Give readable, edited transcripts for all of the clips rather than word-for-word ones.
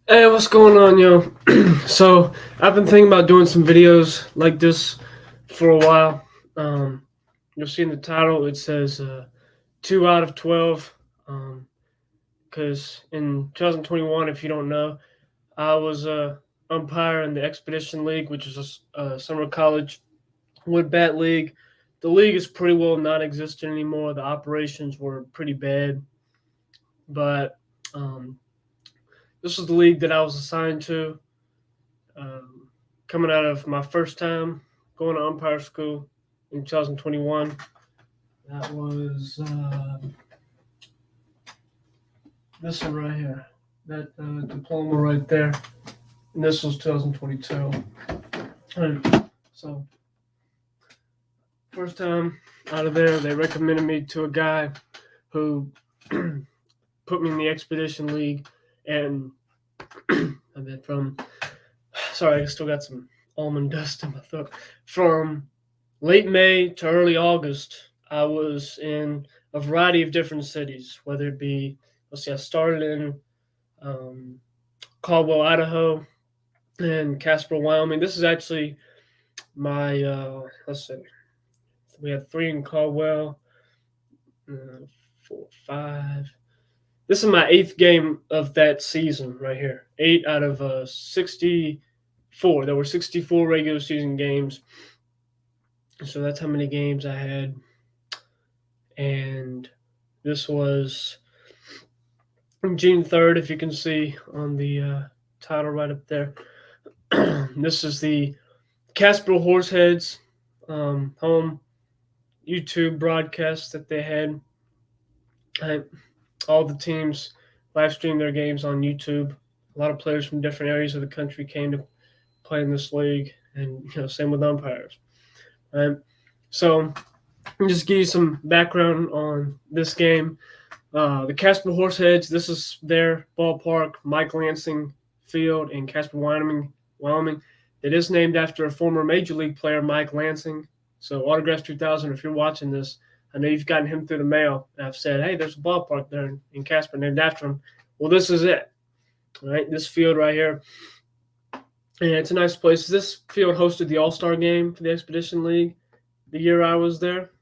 Hey, what's going on, yo? So, I've been thinking about doing some videos like this for a while. You'll see in the title it says 2 out of 12. Because in 2021, if you don't know, I was a umpire in the Expedition League, which is a summer college wood bat league. The league is pretty well non-existent anymore. The operations were pretty bad, but um, this was the league that I was assigned to. Um, Coming out of my first time going to umpire school in 2021. That was this one right here, that diploma right there. And this was 2022. And so, first time out of there, they recommended me to a guy who put me in the Expedition League. And I've been from, sorry, I still got some almond dust in my throat. From late May to early August, I was in a variety of different cities, whether it be, let's see, I started in um, Caldwell, Idaho, and Casper, Wyoming. This is actually my, let's see, we had three in Caldwell, four, five. This is my eighth game of that season right here. 8 out of 64. There were 64 regular season games. So that's how many games I had. And this was June 3rd, if you can see on the title right up there. This is the Casper Horseheads home YouTube broadcast that they had. I, all the teams live streamed their games on YouTube. A lot of players from different areas of the country came to play in this league, and same with umpires. Right? So, I'll just give you some background on this game. The Casper Horseheads, this is their ballpark, Mike Lansing Field in Casper, Wyoming. Wyoming. It is named after a former Major League player, Mike Lansing. So Autographs 2000, if you're watching this, I know you've gotten him through the mail. And I've said, hey, there's a ballpark there in Casper named after him. Well, this is it. All right, this field right here. And it's a nice place. This field hosted the All-Star game for the Expedition League the year I was there.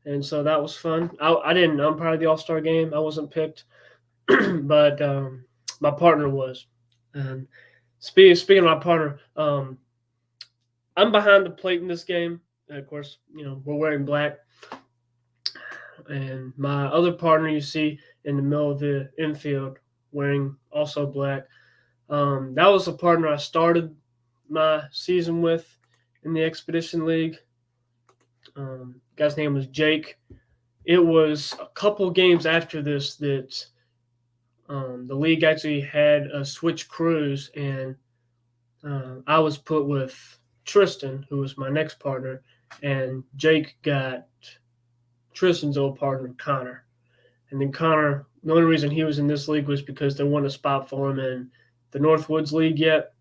And so that was fun. I didn't umpire the All Star game. I wasn't picked, but my partner was. And speaking of my partner, I'm behind the plate in this game. And of course, we're wearing black. And my other partner, you see in the middle of the infield, wearing also black. That was a partner I started my season with in the Expedition League. Guy's name was Jake. It was a couple games after this that the league actually had a switch crews, and I was put with Tristan, who was my next partner, and Jake got Tristan's old partner, Connor. And then Connor, the only reason he was in this league was because there wasn't a spot for him in the Northwoods League yet.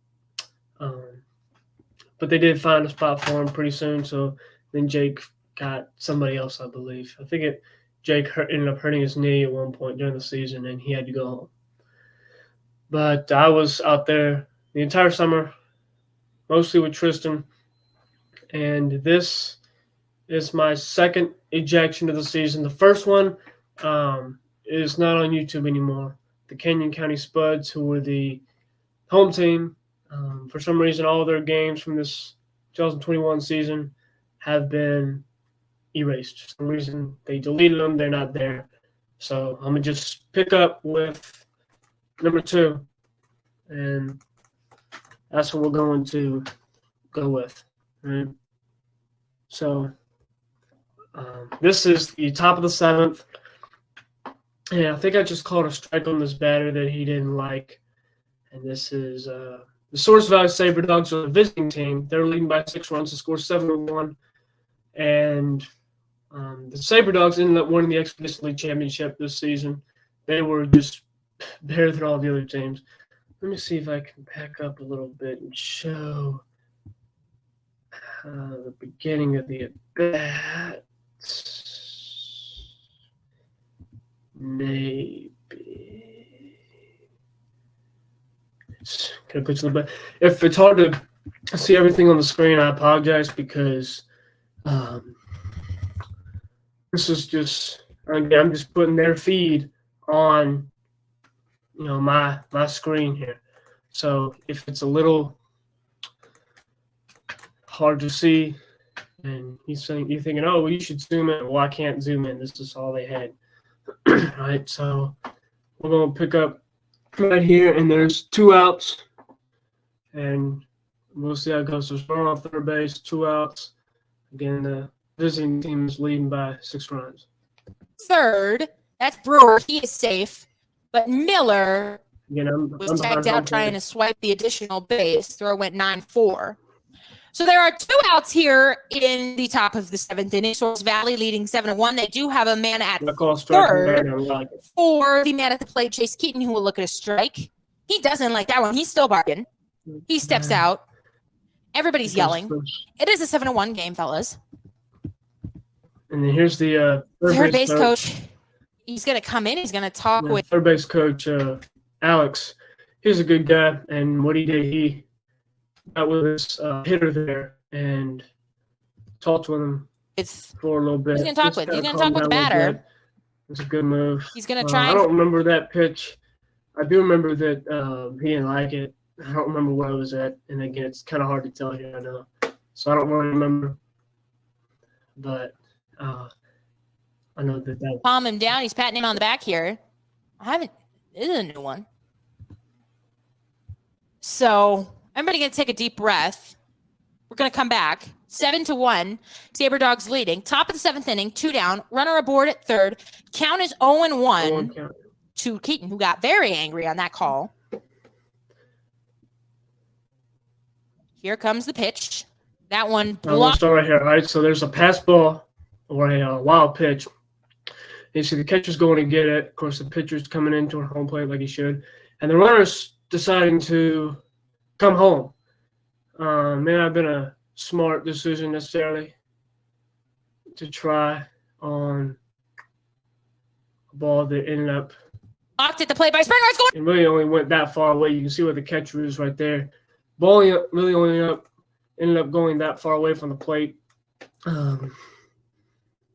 But they did find a spot for him pretty soon, so then Jake got somebody else, I believe. I think Jake ended up hurting his knee at one point during the season, and he had to go home. But I was out there the entire summer, mostly with Tristan, and this is my second ejection of the season. The first one is not on YouTube anymore. The Canyon County Spuds, who were the home team, for some reason, all their games from this 2021 season have been erased. For some reason, they deleted them. They're not there. So I'm going to just pick up with number 2. And that's what we're going to go with. Right? So this is the top of the 7th. And I think I just called a strike on this batter that he didn't like. And this is the Source Valley Sabre Dogs are the visiting team. They're leading by 6 runs to score 7-1. And the Sabre Dogs ended up winning the Expedition League Championship this season. They were just better than all the other teams. Let me see if I can back up a little bit and show the beginning of the at-bat. Maybe. Could have pitched a little bit. If it's hard to see everything on the screen, I apologize because this is just, again, I'm just putting their feed on, my screen here. So if it's a little hard to see, and you're thinking, oh, well, you should zoom in. Well, I can't zoom in. This is all they had. Right, so we're going to pick up right here, and there's 2 outs, and we'll see how it goes. There's 1 on third base, 2 outs. Again, the visiting team is leading by 6 runs. Third, that's Brewer. He is safe, but Miller was tagged out trying to swipe the additional base. Throw went 9-4. So there are 2 outs here in the top of the 7th inning. Source Valley leading 7-1. They do have a man at third for the man at the plate, Chase Keaton, who will look at a strike. He doesn't like that one. He's still barking. He steps out. Everybody's yelling. It is a 7-1 game, fellas. And then here's the third base coach. He's going to come in. He's going to talk with third base coach Alex. He's a good guy, and what he did, he got with his hitter there and talked with him for a little bit. He's going to talk with the batter. It's a good move. He's going to try. I don't remember that pitch. I do remember that he didn't like it. I don't remember where I was at. And again, it's kind of hard to tell here, I know. So I don't really remember. But I know that. Palm him down. He's patting him on the back here. This is a new one. So everybody going to take a deep breath. We're going to come back. 7-1. Saber Dogs leading. Top of the 7th inning. 2 down. Runner aboard at third. Count is 0-1 to Keaton, who got very angry on that call. Here comes the pitch. That one blocked. We'll start right here. All right, so there's a pass ball or a wild pitch. You see the catcher's going to get it. Of course, the pitcher's coming into a home plate like he should. And the runner's deciding to come home. May not have been a smart decision necessarily to try on a ball that ended up blocked at the plate by Springer. It really only went that far away. You can see where the catcher is right there. Ball really only ended up going that far away from the plate. But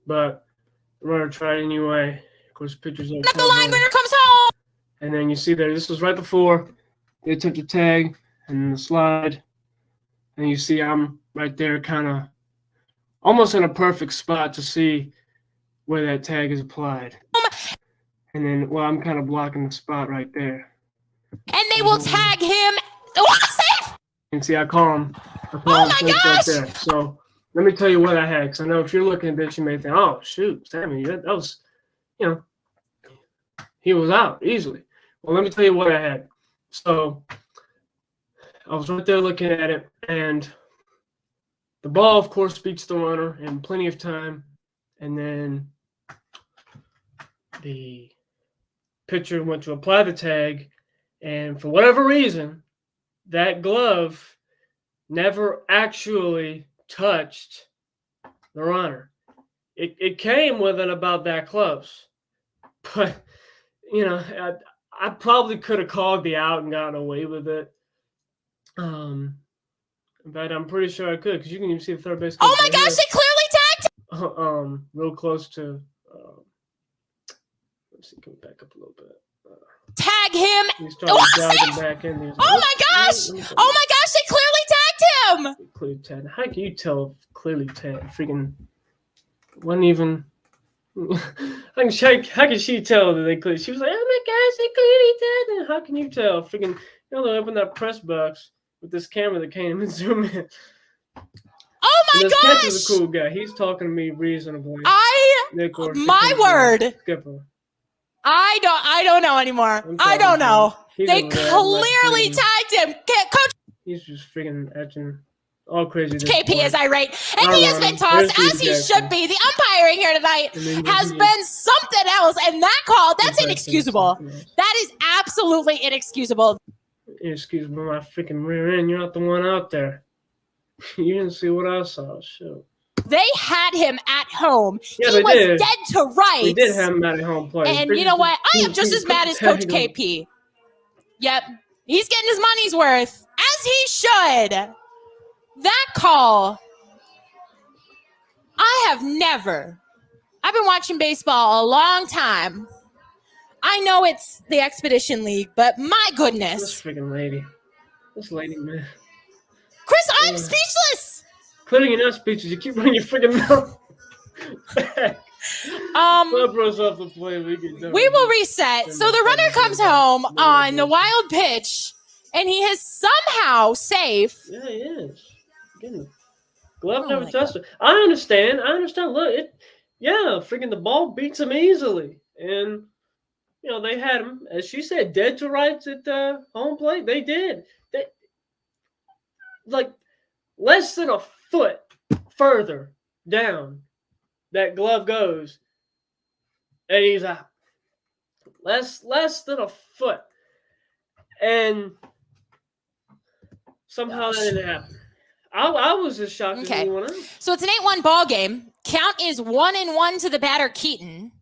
the runner tried anyway. Of course, pitcher's up the line, runner comes home. And then you see there, this was right before the attempted tag and the slide. And you see I'm right there kind of almost in a perfect spot to see where that tag is applied. And then, I'm kind of blocking the spot right there. And they will tag him. Safe! And see, I call him. Oh, my gosh! Right there. So let me tell you what I had. Because I know if you're looking at this, you may think, oh, shoot, Sammy, that was, he was out easily. Well, let me tell you what I had. So I was right there looking at it, and the ball, of course, beats the runner in plenty of time. And then the pitcher went to apply the tag, and for whatever reason, that glove never actually touched the runner. It came within about that close. But, I probably could have called the out and gotten away with it. But I'm pretty sure I could, because you can even see the third base. Oh my gosh, they clearly tagged him! Real close to. Let's see, come back up a little bit. Tag him! He's trying to dive back in. Oh my gosh! Oh my gosh, they clearly tagged him! Clearly tagged. How can you tell clearly tagged? Freaking wasn't even. How can she tell that they clearly? She was like, "Oh my gosh, they clearly tagged him." How can you tell? Freaking, they open that press box with this camera that can't even zoom in. Oh my gosh! This catcher's a cool guy. He's talking to me reasonably. My word. Skipper. I don't know anymore. I don't know. They clearly tagged him. Coach. He's just freaking etching all crazy. KP is irate. And he has been tossed as he should be. The umpiring here tonight has been something else. And that call, that's inexcusable. That is absolutely inexcusable. Inexcusable, my freaking rear end. You're not the one out there. You didn't see what I saw. Shoot. They had him at home. Yeah, he was dead to rights. They did have him at home plate. And you know what? I am just as mad as Coach KP. Yep. He's getting his money's worth, as he should. That call, I've been watching baseball a long time. I know it's the Expedition League, but my goodness. This freaking lady. This lady, man. Chris, I'm speechless. Clearly you're not speechless. You keep running your freaking mouth back. Off the play. We will reset. So the runner comes home on the wild pitch, and he is somehow safe. Yeah, he is. Glove never touched it. I understand. Look, freaking the ball beats him easily. And, they had him, as she said, dead to rights at home plate. They did. Like, less than a foot further down that glove goes, and he's out. Less than a foot. And somehow that didn't happen. I was as shocked as anyone else. So it's an 8-1 ball game. Count is 1-1 to the batter, Keaton.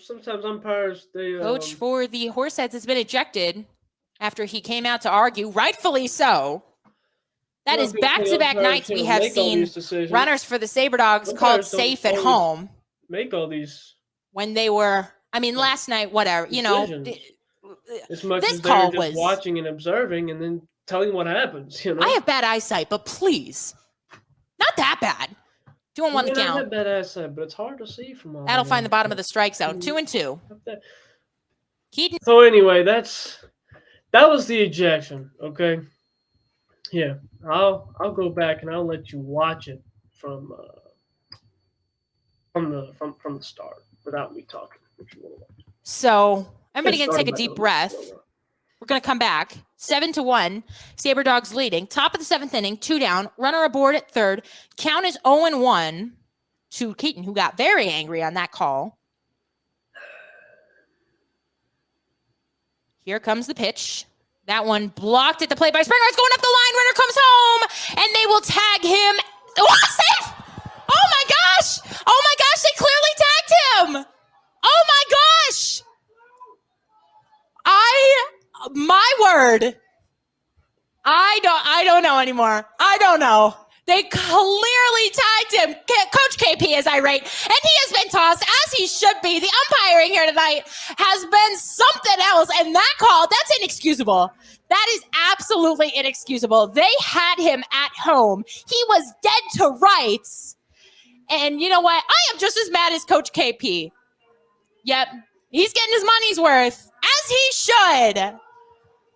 Sometimes umpires, they... Coach for the Horseheads has been ejected after he came out to argue, rightfully so. That is back-to-back nights we have seen runners for the SaberDogs called safe at home. Make all these... When they were... last night, whatever, as much this as call just was watching and observing and then telling what happens, I have bad eyesight, but please, not that bad. 2-1 the count. I have bad eyesight, but it's hard to see from all. That'll find the bottom of the strike zone. 2-2. Keaton. So anyway, that was the ejection. Okay. Yeah, I'll go back and I'll let you watch it from the start without me talking. So everybody can take a deep breath. We're going to come back. 7-1. SaberDogs leading. Top of the 7th inning. 2 down. Runner aboard at third. Count is 0-1 to Keaton, who got very angry on that call. Here comes the pitch. That one blocked at the plate by Springer. It's going up the line. Runner comes home, and they will tag him. Oh, safe! Oh, my gosh! Oh, my gosh, they clearly tagged him! Oh, my gosh! My word. I don't know anymore. I don't know. They clearly tagged him. Coach KP is irate, and he has been tossed, as he should be. The umpiring here tonight has been something else, and that call, that's inexcusable. That is absolutely inexcusable. They had him at home. He was dead to rights. And you know what? I am just as mad as Coach KP. Yep. He's getting his money's worth, as he should.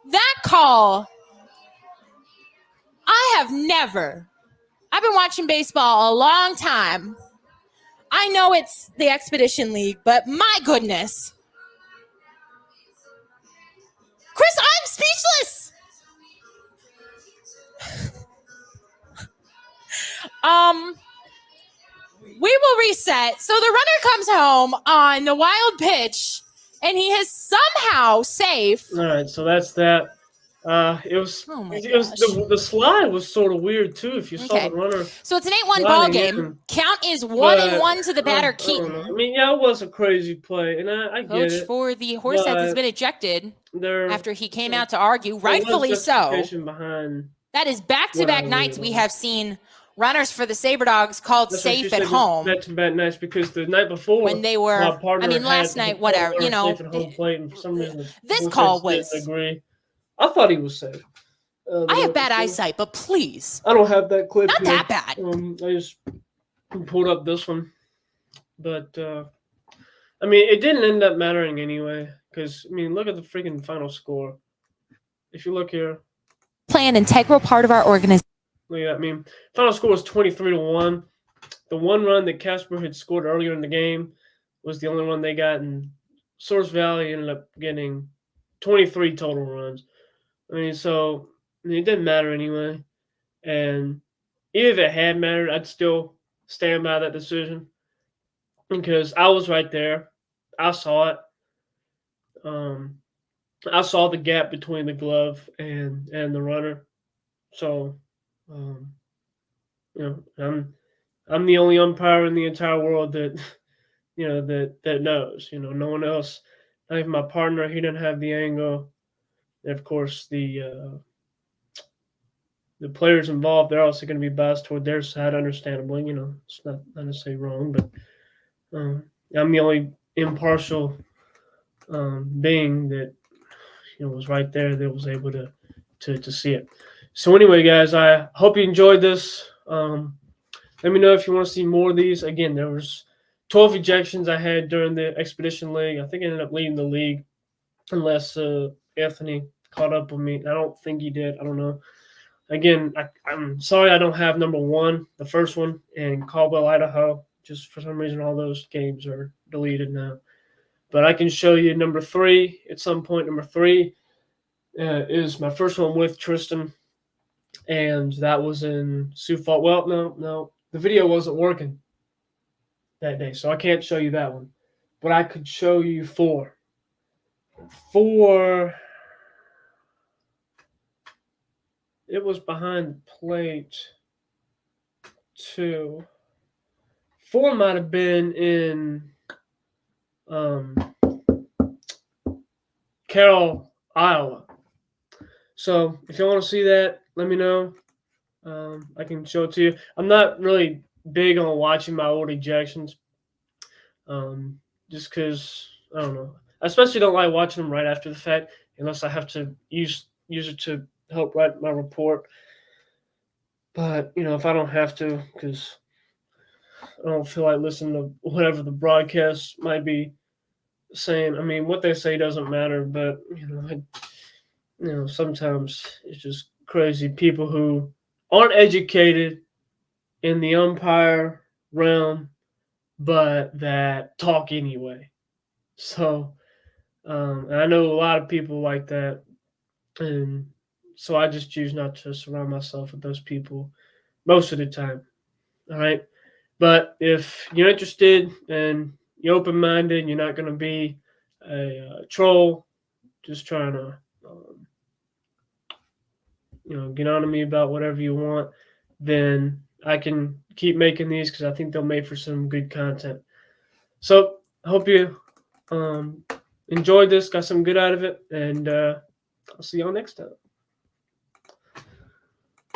That call, I've been watching baseball a long time. I know it's the Expedition League, but my goodness. Chris, I'm speechless. We will reset. So the runner comes home on the wild pitch, and he is somehow safe. All right, so that's that. The slide was sort of weird too. If you saw the runner. So it's an 8-1 ball game. Count is 1-1 to the batter, Keaton. It was a crazy play, and I get it. Coach for the Horseheads has been ejected after he came out to argue, rightfully so. That is back-to-back nights we have seen runners for the SaberDogs called safe at home. Back-to-back nights because the night before when they were, last night, whatever, safe at home plate, and for some reason this call was. Didn't agree. I thought he was safe. I have bad eyesight, but please. I don't have that clip. Not here. That bad. I just pulled up this one. But, it didn't end up mattering anyway. Because, look at the freaking final score. If you look here. Play an integral part of our organization. Look at that. Final score was 23-1. The one run that Casper had scored earlier in the game was the only one they got. And Source Valley ended up getting 23 total runs. It didn't matter anyway. And even if it had mattered, I'd still stand by that decision because I was right there. I saw it. I saw the gap between the glove and the runner. So, I'm the only umpire in the entire world that, that knows. No one else. Not even my partner. He didn't have the angle. And of course, the players involved, they're also going to be biased toward their side, understandably. It's not necessarily wrong, but I'm the only impartial being that was right there that was able to see it. So anyway, guys, I hope you enjoyed this. Let me know if you want to see more of these. Again, there was 12 ejections I had during the Expedition League. I think I ended up leading the league unless Anthony caught up with me. I don't think he did. I don't know. Again, I'm sorry I don't have number 1, the first one, in Caldwell, Idaho. Just for some reason, all those games are deleted now. But I can show you number 3 at some point. Number 3 is my first one with Tristan, and that was in Sioux Falls. Well, no, the video wasn't working that day, so I can't show you that one. But I could show you 4. 4, it was behind the plate 2. 4 might have been in Carroll, Iowa. So if you want to see that, let me know. I can show it to you. I'm not really big on watching my old ejections, just because I don't know. I especially don't like watching them right after the fact, unless I have to use it to help write my report. But if I don't have to, because I don't feel like listening to whatever the broadcast might be saying. I mean, what they say doesn't matter, but sometimes it's just crazy. People who aren't educated in the umpire realm, but that talk anyway. So I know a lot of people like that, and so I just choose not to surround myself with those people most of the time. All right. But if you're interested and you're open-minded, you're not going to be a troll, just trying to, get on to me about whatever you want, then I can keep making these because I think they'll make for some good content. So I hope you enjoyed this, got some good out of it, and I'll see y'all next time.